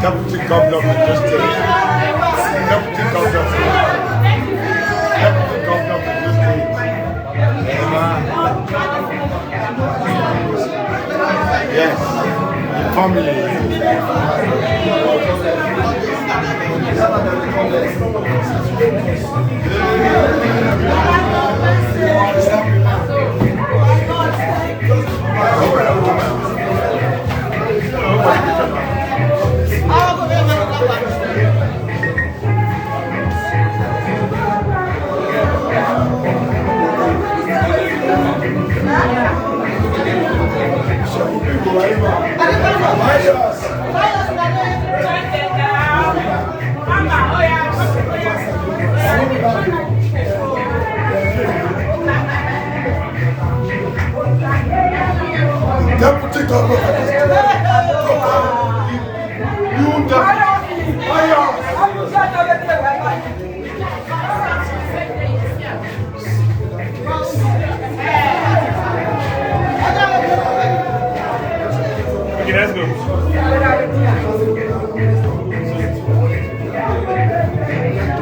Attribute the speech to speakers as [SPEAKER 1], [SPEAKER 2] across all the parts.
[SPEAKER 1] Deputy Governor of the District. Deputy Governor of the Deputy Governor of the District. Yes, family. Deputy Governor, you
[SPEAKER 2] Okay, let's go.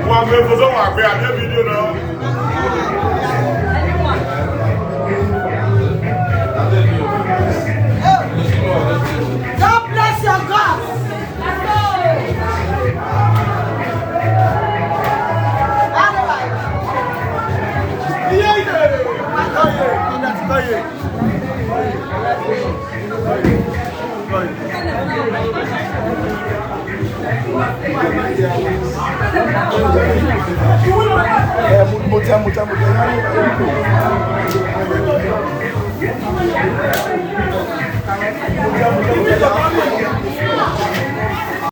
[SPEAKER 1] One way for someone, we have a video now.
[SPEAKER 3] God bless your God.
[SPEAKER 1] Mucha.